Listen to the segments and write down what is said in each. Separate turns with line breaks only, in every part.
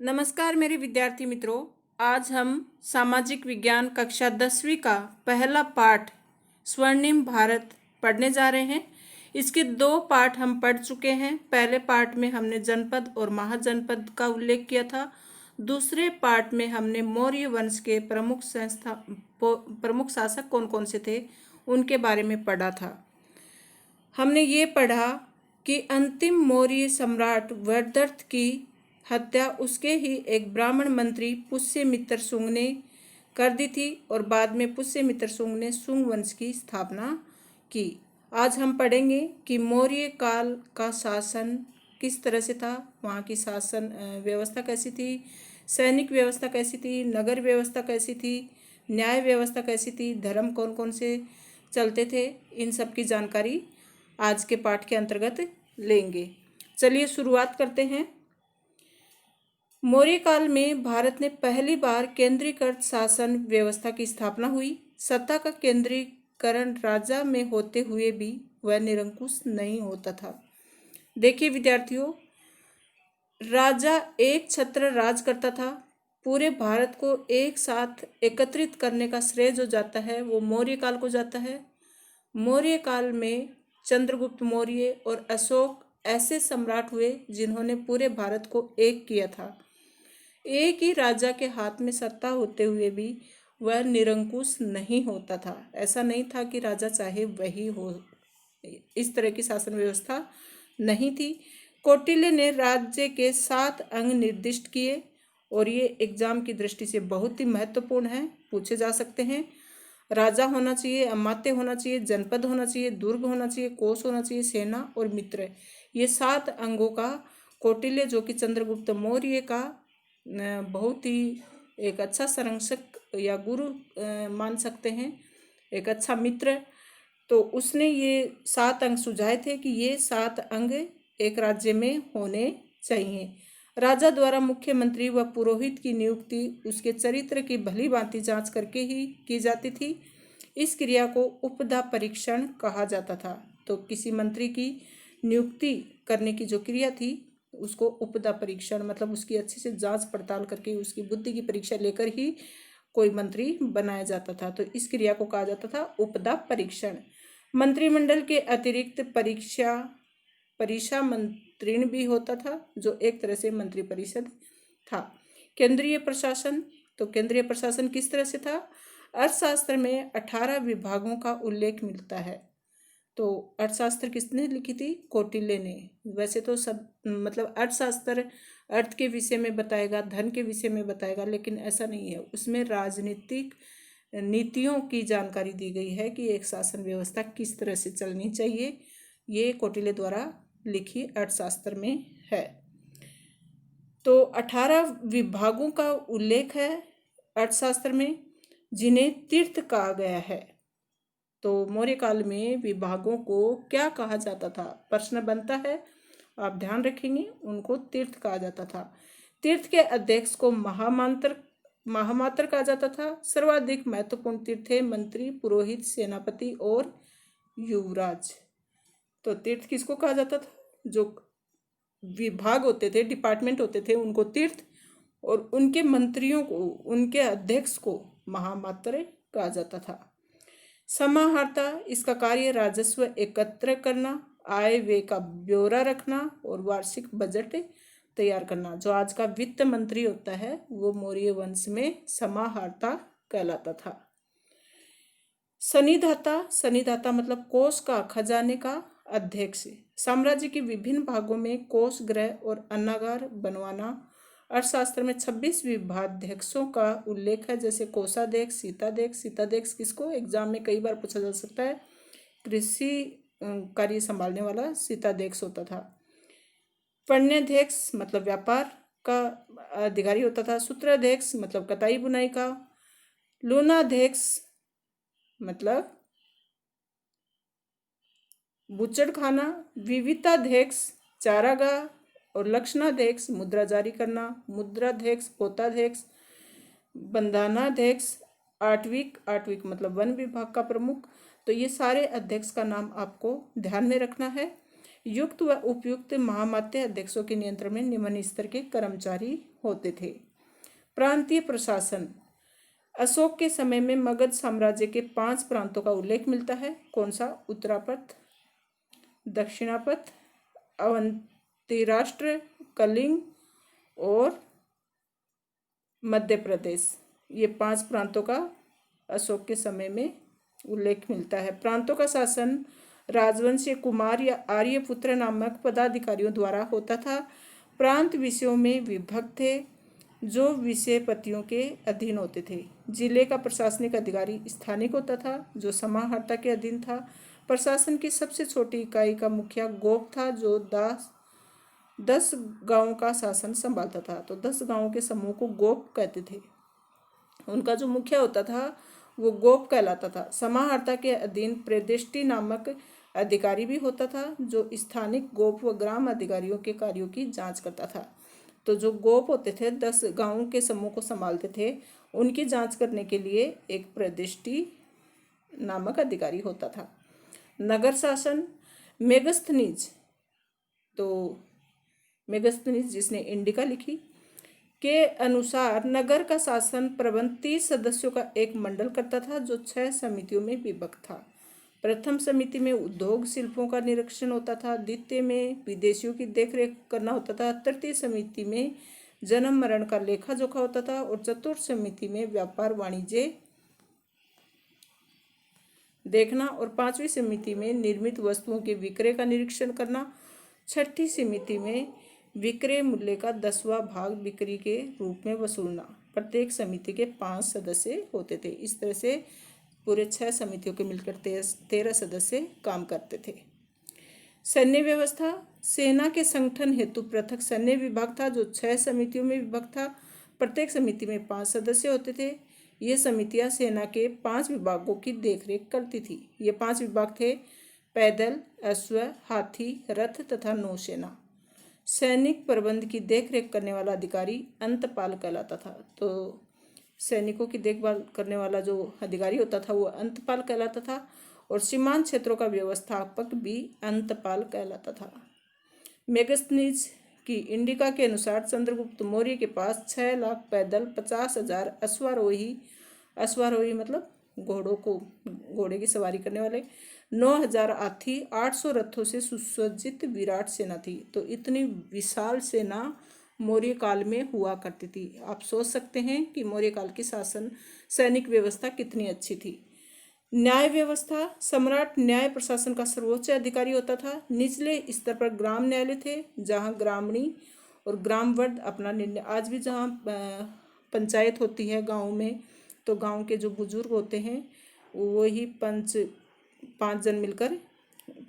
नमस्कार मेरे विद्यार्थी मित्रों। आज हम सामाजिक विज्ञान कक्षा 10वीं का पहला पाठ स्वर्णिम भारत पढ़ने जा रहे हैं। इसके दो पाठ हम पढ़ चुके हैं। पहले पाठ में हमने जनपद और महाजनपद का उल्लेख किया था। दूसरे पाठ में हमने मौर्य वंश के प्रमुख शासक कौन कौन से थे उनके बारे में पढ़ा था। हमने ये पढ़ा कि अंतिम मौर्य सम्राट वर्धत की हत्या उसके ही एक ब्राह्मण मंत्री पुष्यमित्र शुंग ने कर दी थी और बाद में पुष्यमित्र शुंग ने शुंग वंश की स्थापना की। आज हम पढ़ेंगे कि मौर्य काल का शासन किस तरह से था, वहाँ की शासन व्यवस्था कैसी थी, सैनिक व्यवस्था कैसी थी, नगर व्यवस्था कैसी थी, न्याय व्यवस्था कैसी थी, धर्म कौन कौन से चलते थे। इन सब की जानकारी आज के पाठ के अंतर्गत लेंगे। चलिए शुरुआत करते हैं। मौर्य काल में भारत ने पहली बार केंद्रीकृत शासन व्यवस्था की स्थापना हुई। सत्ता का केंद्रीकरण राजा में होते हुए भी वह निरंकुश नहीं होता था। देखिए विद्यार्थियों, राजा एक छत्र राज करता था। पूरे भारत को एक साथ एकत्रित करने का श्रेय जो जाता है वो मौर्य काल को जाता है। मौर्य काल में चंद्रगुप्त मौर्य और अशोक ऐसे सम्राट हुए जिन्होंने पूरे भारत को एक किया था। एक ही राजा के हाथ में सत्ता होते हुए भी वह निरंकुश नहीं होता था। ऐसा नहीं था कि राजा चाहे वही हो, इस तरह की शासन व्यवस्था नहीं थी। कौटिल्य ने राज्य के 7 अंग निर्दिष्ट किए और ये एग्जाम की दृष्टि से बहुत ही महत्वपूर्ण है, पूछे जा सकते हैं। राजा होना चाहिए, अमात्य होना चाहिए, जनपद होना चाहिए, दुर्ग होना चाहिए, कोष होना चाहिए, सेना और मित्र। ये 7 अंगों का कौटिल्य जो कि चंद्रगुप्त मौर्य का बहुत ही एक अच्छा संरक्षक या गुरु मान सकते हैं, एक अच्छा मित्र। तो उसने ये 7 अंग सुझाए थे कि ये 7 अंग एक राज्य में होने चाहिए। राजा द्वारा मुख्यमंत्री व पुरोहित की नियुक्ति उसके चरित्र की भली भांति जांच करके ही की जाती थी। इस क्रिया को उपधा परीक्षण कहा जाता था। तो किसी मंत्री की नियुक्ति करने की जो क्रिया थी उसको उपधा परीक्षण, मतलब उसकी अच्छे से जांच पड़ताल करके उसकी बुद्धि की परीक्षा लेकर ही कोई मंत्री बनाया जाता था। तो इस क्रिया को कहा जाता था उपधा परीक्षण। मंत्रिमंडल के अतिरिक्त परिषा मंत्रिण भी होता था जो एक तरह से मंत्रिपरिषद था। केंद्रीय प्रशासन, तो केंद्रीय प्रशासन किस तरह से था? अर्थशास्त्र में 18 विभागों का उल्लेख मिलता है। तो अर्थशास्त्र किसने लिखी थी? कौटिल्य ने। वैसे तो सब मतलब अर्थशास्त्र अर्थ के विषय में बताएगा, धन के विषय में बताएगा, लेकिन ऐसा नहीं है। उसमें राजनीतिक नीतियों की जानकारी दी गई है कि एक शासन व्यवस्था किस तरह से चलनी चाहिए। ये कौटिल्य द्वारा लिखी अर्थशास्त्र में है। तो 18 विभागों का उल्लेख है अर्थशास्त्र में जिन्हें तीर्थ कहा गया है। तो मौर्य काल में विभागों को क्या कहा जाता था? प्रश्न बनता है, आप ध्यान रखेंगे। उनको तीर्थ कहा जाता था। तीर्थ के अध्यक्ष को महामात्र कहा जाता था। सर्वाधिक महत्वपूर्ण तीर्थ थे मंत्री, पुरोहित, सेनापति और युवराज। तो तीर्थ किसको कहा जाता था? जो विभाग होते थे, डिपार्टमेंट होते थे, उनको तीर्थ, और उनके मंत्रियों को, उनके अध्यक्ष को महामात्र कहा जाता था। समाहर्ता, इसका कार्य राजस्व एकत्र करना, आय व्यय का ब्यौरा रखना और वार्षिक बजट तैयार करना। जो आज का वित्त मंत्री होता है वो मौर्य वंश में समाहर्ता कहलाता था। सनिधाता मतलब कोष का, खजाने का अध्यक्ष। साम्राज्य के विभिन्न भागों में कोष, गृह और अन्नागार बनवाना। अर्थशास्त्र में 26 विभागाध्यक्षों का उल्लेख है, जैसे कोषाध्यक्ष, शीताध्यक्ष। शीताध्यक्ष किसको एग्जाम में कई बार पूछा जा सकता है, कृषि कार्य संभालने वाला शीताध्यक्ष होता था। पण्याध्यक्ष मतलब व्यापार का अधिकारी होता था। सूत्राध्यक्ष मतलब कताई बुनाई का। लूनाध्यक्ष मतलब बुचड़खाना। विविताध्यक्ष चारागाह और लक्षणाध्यक्ष मुद्रा जारी करना। मुद्राध्यक्ष पोताध्यक्ष। बंधनाध्यक्ष आठविक मतलब वन विभाग का प्रमुख। तो ये सारे अध्यक्ष का नाम आपको ध्यान में रखना है। युक्त व उपयुक्त महामात्य अध्यक्षों के नियंत्रण में निम्न स्तर के कर्मचारी होते थे। प्रांतीय प्रशासन। अशोक के समय में मगध साम्राज्य के 5 प्रांतों का उल्लेख मिलता है। कौन सा? उत्तरापथ, दक्षिणापथ, अवंती राष्ट्र, कलिंग और मध्य प्रदेश। ये 5 प्रांतों का अशोक के समय में उल्लेख मिलता है। प्रांतों का शासन राजवंशीय कुमार या आर्यपुत्र नामक पदाधिकारियों द्वारा होता था। प्रांत विषयों में विभक्त थे जो विषयपतियों के अधीन होते थे। जिले का प्रशासनिक अधिकारी स्थानिक होता था जो समाहर्ता के अधीन था। प्रशासन की सबसे छोटी इकाई का मुखिया गोप था जो 10 गांवों का शासन संभालता था। तो 10 गांवों के समूह को गोप कहते थे। उनका जो मुखिया होता था वो गोप कहलाता था। समाहर्ता के अधीन प्रेदिष्टि नामक अधिकारी भी होता था जो स्थानिक गोप व ग्राम अधिकारियों के कार्यों की जांच करता था। तो जो गोप होते थे 10 गांवों के समूह को संभालते थे, उनकी जांच करने के लिए एक प्रेदिष्टि नामक अधिकारी होता था। नगर शासन। मेगस्थनीज, तो मेगस्थनीज जिसने इंडिका लिखी, के अनुसार नगर का शासन प्रबंध 30 सदस्यों का एक मंडल करता था जो 6 समितियों में विभक्त था। प्रथम समिति में उद्योग शिल्पों का निरीक्षण होता था। द्वितीय में विदेशियों की देखरेख करना होता था। तृतीय समिति में जन्म मरण का लेखा जोखा होता था और चतुर्थ समिति में व्यापार वाणिज्य देखना और 5वीं समिति में निर्मित वस्तुओं के विक्रय का निरीक्षण करना। छठी समिति में विक्रय मूल्य का 10वां भाग बिक्री के रूप में वसूलना। प्रत्येक समिति के 5 सदस्य होते थे। इस तरह से पूरे 6 समितियों के मिलकर 13 सदस्य काम करते थे। सैन्य व्यवस्था। सेना के संगठन हेतु पृथक सैन्य विभाग था जो 6 समितियों में विभक्त था। प्रत्येक समिति में 5 सदस्य होते थे। ये समितियां सेना के 5 विभागों की देखरेख करती थी। ये 5 विभाग थे: पैदल, अश्व, हाथी, रथ तथा नौसेना। सैनिक प्रबंध की देखरेख करने वाला अधिकारी अंतपाल कहलाता था। तो सैनिकों की देखभाल करने वाला जो अधिकारी होता था वो अंतपाल कहलाता था और सीमांत क्षेत्रों का व्यवस्थापक भी अंतपाल कहलाता था। मेगस्थनीज की इंडिका के अनुसार चंद्रगुप्त मौर्य के पास 6 लाख पैदल, 50,000 अश्वारोही मतलब घोड़े की सवारी करने वाले, 9,000 हाथी, 800 रथों से सुसज्जित विराट सेना थी। तो इतनी विशाल सेना मौर्य काल में हुआ करती थी। आप सोच सकते हैं कि मौर्य काल की शासन सैनिक व्यवस्था कितनी अच्छी थी। न्याय व्यवस्था। सम्राट न्याय प्रशासन का सर्वोच्च अधिकारी होता था। निचले स्तर पर ग्राम न्यायालय थे जहां ग्रामणी और ग्रामवध अपना निर्णय, आज भी जहां पंचायत होती है गाँव में, तो गांव के जो बुजुर्ग होते हैं वही 5 जन मिलकर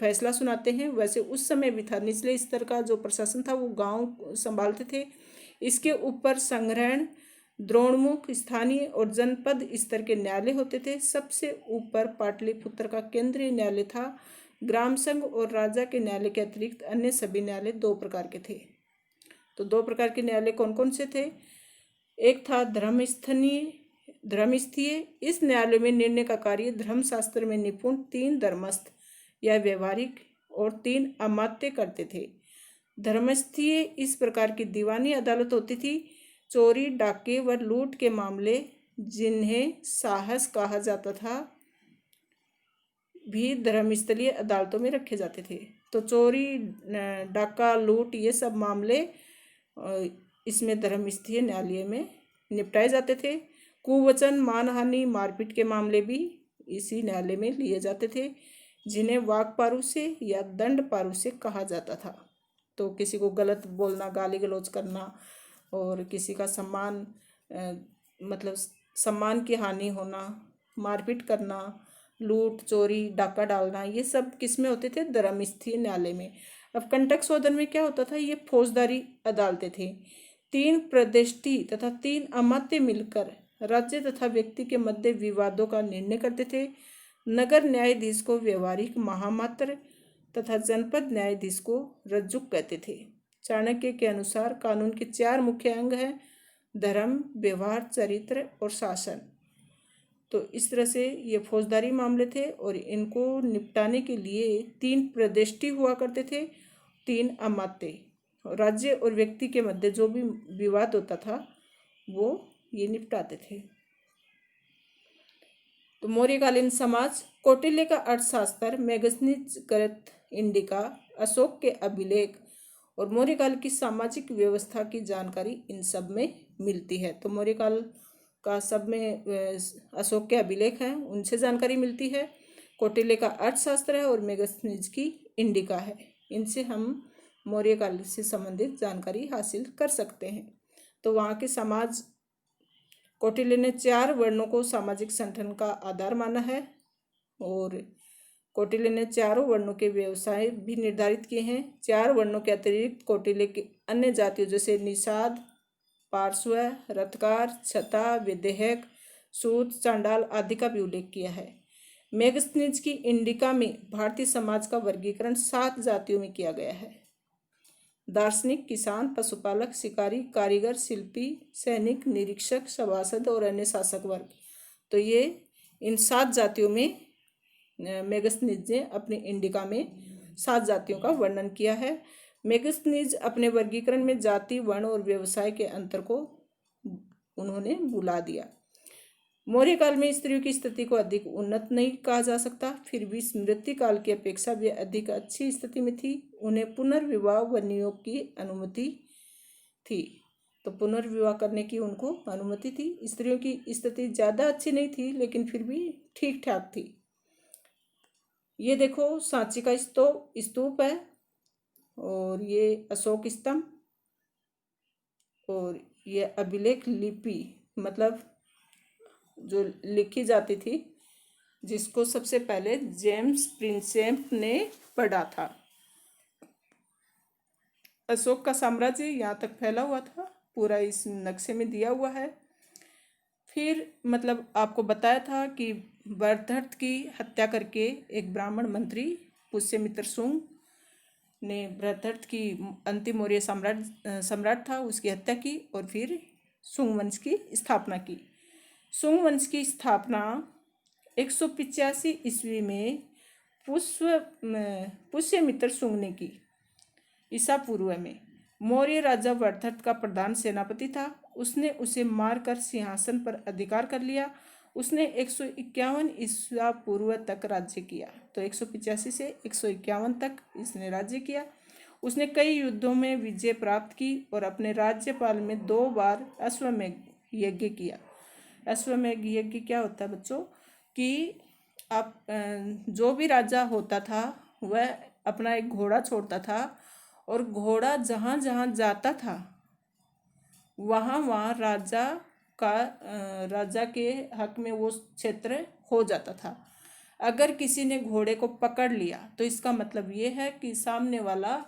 फैसला सुनाते हैं। वैसे उस समय भी था, निचले स्तर का जो प्रशासन था वो गांव संभालते थे। इसके ऊपर संग्रहण, द्रोणमुख, स्थानीय और जनपद स्तर के न्यायालय होते थे। सबसे ऊपर पाटलिपुत्र का केंद्रीय न्यायालय था। ग्राम संघ और राजा के न्यायालय के अतिरिक्त अन्य सभी न्यायालय 2 प्रकार के थे। तो 2 प्रकार के न्यायालय कौन कौन से थे? एक था धर्मस्थीय। इस न्यायालय में निर्णय का कार्य धर्मशास्त्र में निपुण 3 धर्मस्थ या व्यवहारिक और 3 अमात्य करते थे। धर्मस्थीय इस प्रकार की दीवानी अदालत होती थी। चोरी, डाके व लूट के मामले जिन्हें साहस कहा जाता था भी धर्मस्थलीय अदालतों में रखे जाते थे। तो चोरी, डाका, लूट ये सब मामले इसमें धर्मस्थलीय न्यायालय में निपटाए जाते थे। कुवचन, मानहानि, मारपीट के मामले भी इसी न्यायालय में लिए जाते थे जिन्हें वाक्पारुष्य या दंड पारुष्य कहा जाता था। तो किसी को गलत बोलना, गाली गलौज करना और किसी का सम्मान मतलब सम्मान की हानि होना, मारपीट करना, लूट, चोरी, डाका डालना, ये सब किस में होते थे? धर्मस्थलीय न्यायालय में। अब कंटक शोधन में क्या होता था? ये फौजदारी अदालतें थी। 3 प्रदिष्टि तथा 3 अमात्य मिलकर राज्य तथा व्यक्ति के मध्य विवादों का निर्णय करते थे। नगर न्यायाधीश को व्यवहारिक महामात्र तथा जनपद न्यायाधीश को रज्जुक कहते थे। चाणक्य के अनुसार कानून के 4 मुख्य अंग हैं: धर्म, व्यवहार, चरित्र और शासन। तो इस तरह से ये फौजदारी मामले थे और इनको निपटाने के लिए 3 प्रदिष्टि हुआ करते थे 3 अमात्य, राज्य और व्यक्ति के मध्य जो भी विवाद होता था वो ये निपटाते थे। तो मौर्यकालीन समाज, कौटिल्य का अर्थशास्त्र, मैगनीज ग्रंथ इंडिका, अशोक के अभिलेख और मौर्यकाल की सामाजिक व्यवस्था की जानकारी इन सब में मिलती है। तो मौर्यकाल का सब में अशोक के अभिलेख हैं, उनसे जानकारी मिलती है। कौटिल्य का अर्थशास्त्र है और मैगनीज की इंडिका है, इनसे हम मौर्यकाल से संबंधित जानकारी हासिल कर सकते हैं। तो वहाँ के समाज, कौटिल्य ने 4 वर्णों को सामाजिक संगठन का आधार माना है और कौटिल्य ने चारों वर्णों के व्यवसाय भी निर्धारित किए हैं। 4 वर्णों के अतिरिक्त कौटिल्य के अन्य जातियों जैसे निषाद, पार्श्व, रथकार, छता, विदेहक, सूत, चांडाल आदि का भी उल्लेख किया है। मैगनीज की इंडिका में भारतीय समाज का वर्गीकरण 7 जातियों में किया गया है। दार्शनिक, किसान, पशुपालक, शिकारी, कारीगर, शिल्पी, सैनिक, निरीक्षक, सभासद और अन्य शासक वर्ग। तो ये इन 7 जातियों में मैगनीज ने अपनी इंडिका में 7 जातियों का वर्णन किया है। मैगनीज अपने वर्गीकरण में जाति, वर्ण और व्यवसाय के अंतर को उन्होंने बुला दिया। मौर्य काल में स्त्रियों की स्थिति को अधिक उन्नत नहीं कहा जा सकता, फिर भी स्मृति काल की अपेक्षा वे अधिक अच्छी स्थिति में थी। उन्हें पुनर्विवाह व नियोग की अनुमति थी। तो पुनर्विवाह करने की उनको अनुमति थी। स्त्रियों की स्थिति ज़्यादा अच्छी नहीं थी, लेकिन फिर भी ठीक ठाक थी। ये देखो, सांची का स्तूप है और ये अशोक स्तंभ और ये अभिलेख लिपि, मतलब जो लिखी जाती थी, जिसको सबसे पहले जेम्स प्रिंसेप ने पढ़ा था। अशोक का साम्राज्य यहाँ तक फैला हुआ था, पूरा इस नक्शे में दिया हुआ है। फिर मतलब आपको बताया था कि वर्धत की हत्या करके एक ब्राह्मण मंत्री पुष्यमित्र शुंग ने वर्धत की अंतिम मौर्य सम्राट था, उसकी हत्या की और फिर शुंग वंश की स्थापना की। शुंग वंश की स्थापना 185 ईस्वी में पुष्यमित्र शुंग ने की, ईसा पूर्व में। मौर्य राजा वर्धत का प्रधान सेनापति था। उसने उसे मारकर सिंहासन पर अधिकार कर लिया। उसने 151 ईसा पूर्व तक राज्य किया। तो 185 से 151 तक इसने राज्य किया। उसने कई युद्धों में विजय प्राप्त की और अपने राज्यपाल में 2 बार अश्वमेध यज्ञ किया। अश्वमेध यज्ञ क्या होता है बच्चों, कि आप जो भी राजा होता था वह अपना एक घोड़ा छोड़ता था और घोड़ा जहाँ जहाँ जाता था वहाँ वहाँ राजा के हक में वो क्षेत्र हो जाता था। अगर किसी ने घोड़े को पकड़ लिया तो इसका मतलब ये है कि सामने वाला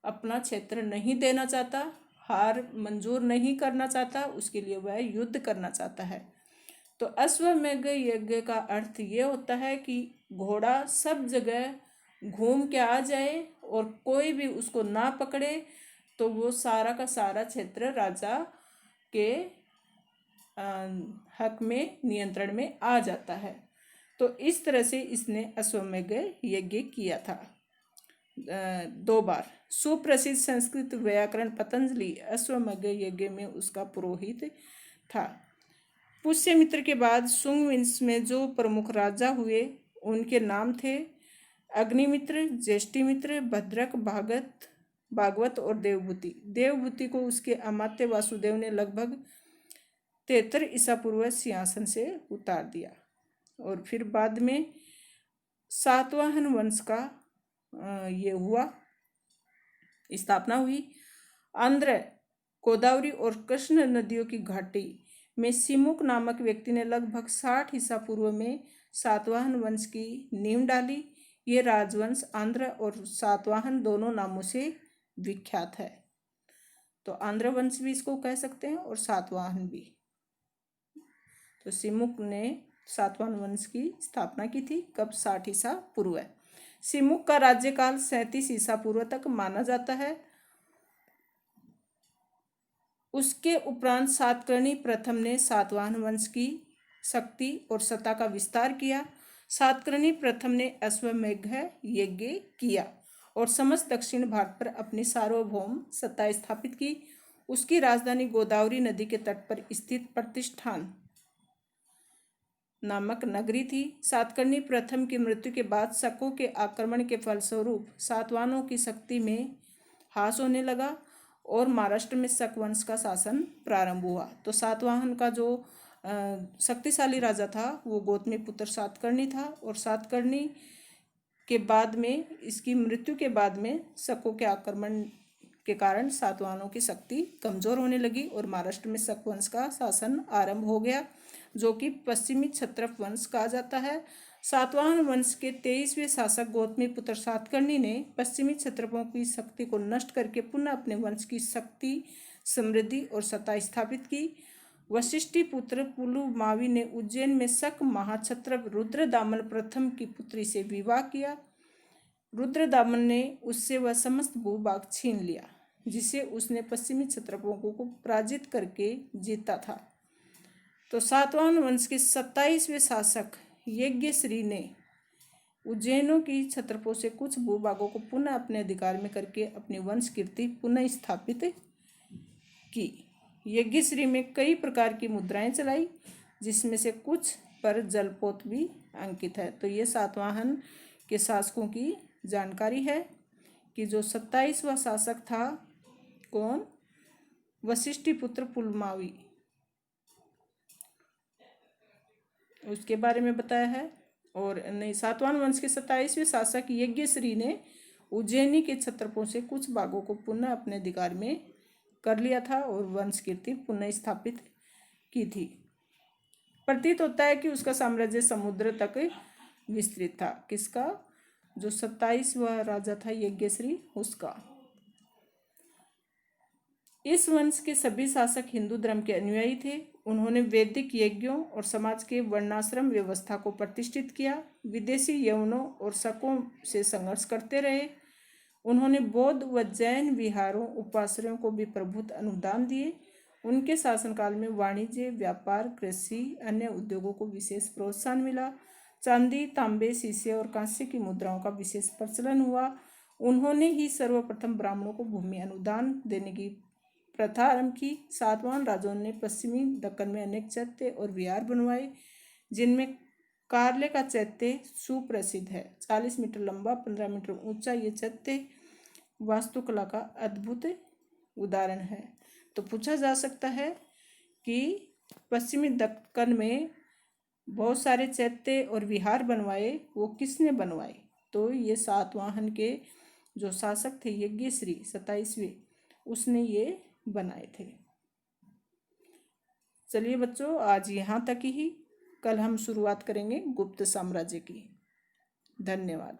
अपना क्षेत्र नहीं देना चाहता, हार मंजूर नहीं करना चाहता, उसके लिए वह युद्ध करना चाहता है। तो अश्वमेध यज्ञ का अर्थ ये होता है कि घोड़ा सब जगह घूम के आ जाए और कोई भी उसको ना पकड़े, तो वो सारा का सारा क्षेत्र राजा के हक में, नियंत्रण में आ जाता है। तो इस तरह से इसने अश्वमेध यज्ञ किया था 2 बार। सुप्रसिद्ध संस्कृत व्याकरण पतंजलि अश्वमेध यज्ञ में उसका पुरोहित था। पुष्यमित्र के बाद शुंग वंश में जो प्रमुख राजा हुए उनके नाम थे अग्निमित्र, ज्येष्ठिमित्र, भद्रक, भागवत और देवभूति। देवभूति को उसके अमात्य वासुदेव ने लगभग 73 ईसा पूर्व सिंहासन से उतार दिया। और फिर बाद में सातवाहन वंश का ये हुआ, स्थापना हुई। आंध्र, गोदावरी और कृष्ण नदियों की घाटी में सिमुक नामक व्यक्ति ने लगभग 60 ईसा पूर्व में सातवाहन वंश की नींव डाली। ये राजवंश आंध्र और सातवाहन दोनों नामों से विख्यात है। तो आंध्र वंश भी इसको कह सकते हैं और सातवाहन भी। तो सिमुक ने सातवाहन वंश की स्थापना की थी, कब? 60 ईसा पूर्व। सिमुक का राज्यकाल 37 ईसा पूर्व तक माना जाता है। उसके उपरांत सातकर्णी प्रथम ने सातवाहन वंश की शक्ति और सत्ता का विस्तार किया। सातकर्णी प्रथम ने अश्वमेध यज्ञ किया और समस्त दक्षिण भारत पर अपनी सार्वभौम सत्ता स्थापित की। उसकी राजधानी गोदावरी नदी के तट पर स्थित प्रतिष्ठान नामक नगरी थी। सातकर्णी प्रथम की मृत्यु के बाद शकों के आक्रमण के फलस्वरूप सातवाहनों की शक्ति में ह्रास होने लगा और महाराष्ट्र में शक वंश का शासन प्रारंभ हुआ। तो सातवाहन का जो शक्तिशाली राजा था वो गौतमी पुत्र सातकर्णी था, और सातकर्णी के बाद में, इसकी मृत्यु के बाद में शकों के आक्रमण के कारण सातवाहनों की शक्ति कमजोर होने लगी और महाराष्ट्र में शक वंश का शासन आरंभ हो गया, जो कि पश्चिमी क्षत्रप वंश कहा जाता है। सातवाहन वंश के 23वें शासक गौतमी पुत्र सातकर्णी ने पश्चिमी क्षत्रपों की शक्ति को नष्ट करके पुनः अपने वंश की शक्ति, समृद्धि और सत्ता स्थापित की। वशिष्ठी पुत्र पुलुमावी ने उज्जैन में शक महाक्षत्रप रुद्रदामन प्रथम की पुत्री से विवाह किया। रुद्रदामन ने उससे वह समस्त भूभाग छीन लिया जिसे उसने पश्चिमी क्षत्रपों को पराजित करके जीता था। तो सातवाहन वंश के 27वें शासक यज्ञश्री ने उज्जैनों की क्षत्रपों से कुछ भूभागों को पुनः अपने अधिकार में करके अपनी वंश कीर्ति पुनः स्थापित की। यज्ञश्री में कई प्रकार की मुद्राएं चलाई, जिसमें से कुछ पर जलपोत भी अंकित है। तो ये सातवाहन के शासकों की जानकारी है कि जो 27वां शासक था कौन, वशिष्ठी पुत्र पुलमावी, उसके बारे में बताया है। और नहीं, सातवाहन वंश के 27वें शासक यज्ञश्री ने उज्जैनी के क्षत्रपों से कुछ भागों को पुनः अपने अधिकार में कर लिया था और वंश कीर्ति पुनः स्थापित की थी। प्रतीत होता है कि उसका साम्राज्य समुद्र तक विस्तृत था। किसका? जो 27वां राजा था यज्ञश्री, उसका। इस वंश के सभी शासक हिंदू धर्म के अनुयायी थे। उन्होंने वैदिक यज्ञों और समाज के वर्णाश्रम व्यवस्था को प्रतिष्ठित किया, विदेशी यवनों और शकों से संघर्ष करते रहे। उन्होंने बौद्ध व जैन विहारों, उपाश्रयों को भी प्रभुत्व अनुदान दिए। उनके शासनकाल में वाणिज्य, व्यापार, कृषि, अन्य उद्योगों को विशेष प्रोत्साहन मिला। चांदी, तांबे, शीशे और कांस्य की मुद्राओं का विशेष प्रचलन हुआ। उन्होंने ही सर्वप्रथम ब्राह्मणों को भूमि अनुदान देने की प्रथा आरंभ की। सातवाहन राजाओं ने पश्चिमी दक्कन में अनेक चैत्य और विहार बनवाए, जिनमें कार्ले का चैत्य सुप्रसिद्ध है। 40 मीटर लंबा, 15 मीटर ऊंचा ये चैत्य वास्तुकला का अद्भुत उदाहरण है। तो पूछा जा सकता है कि पश्चिमी दक्कन में बहुत सारे चैत्य और विहार बनवाए, वो किसने बनवाए? तो ये सातवाहन के जो शासक थे यज्ञश्री 27वें, उसने ये बनाए थे। चलिए बच्चों, आज यहाँ तक ही। कल हम शुरुआत करेंगे गुप्त साम्राज्य की। धन्यवाद।